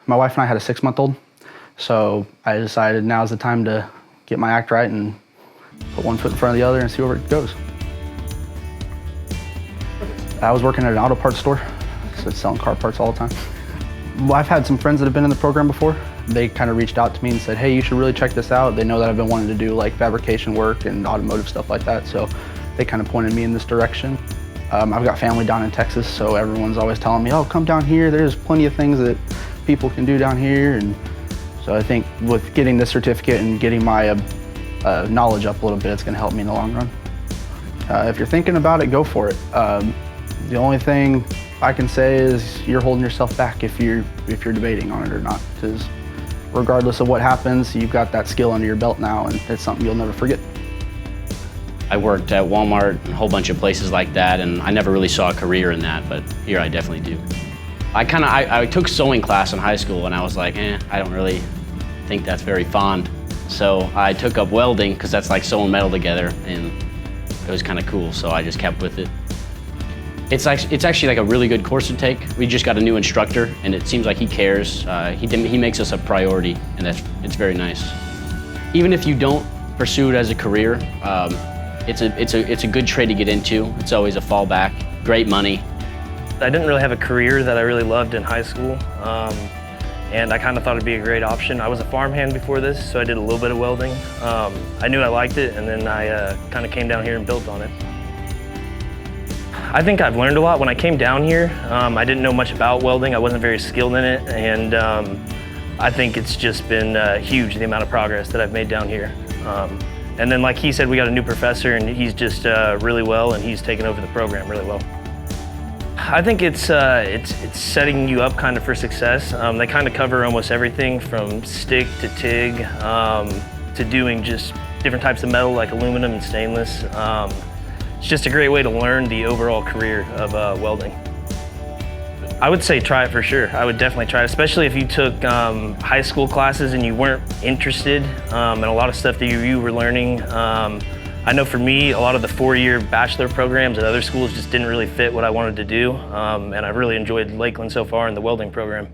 My wife and I had a 6-month-old, so I decided now's the time to get my act right and put one foot in front of the other and see where it goes. I was working at an auto parts store, so selling car parts all the time. Well, I've had some friends that have been in the program before. They kind of reached out to me and said, hey, you should really check this out. They know that I've been wanting to do like fabrication work and automotive stuff like that, so they kind of pointed me in this direction. I've got family down in Texas, so everyone's always telling me, oh, come down here. There's plenty of things that people can do down here. And so I think with getting this certificate and getting my knowledge up a little bit, it's gonna help me in the long run. If you're thinking about it, go for it. The only thing I can say is you're holding yourself back if you're debating on it or not, because regardless of what happens, you've got that skill under your belt now, and it's something you'll never forget. I worked at Walmart and a whole bunch of places like that, and I never really saw a career in that, but here I definitely do. I took sewing class in high school, and I was like, I don't really think that's very fond. So I took up welding, because that's like sewing metal together, and it was kind of cool, so I just kept with it. It's actually like a really good course to take. We just got a new instructor, and it seems like he cares. He makes us a priority, and it's very nice. Even if you don't pursue it as a career, it's a good trade to get into. It's always a fallback. Great money. I didn't really have a career that I really loved in high school, and I kind of thought it'd be a great option. I was a farmhand before this, so I did a little bit of welding. I knew I liked it, and then I kind of came down here and built on it. I think I've learned a lot. When I came down here, I didn't know much about welding. I wasn't very skilled in it, and I think it's just been huge, the amount of progress that I've made down here. And then, like he said, we got a new professor, and he's just really well, and he's taken over the program really well. I think it's setting you up kind of for success. They kind of cover almost everything from stick to TIG to doing just different types of metal like aluminum and stainless. It's just a great way to learn the overall career of welding. I would say try it for sure. I would definitely try it, especially if you took high school classes and you weren't interested in a lot of stuff that you were learning. I know for me, a lot of the 4-year bachelor programs at other schools just didn't really fit what I wanted to do, and I've really enjoyed Lakeland so far in the welding program.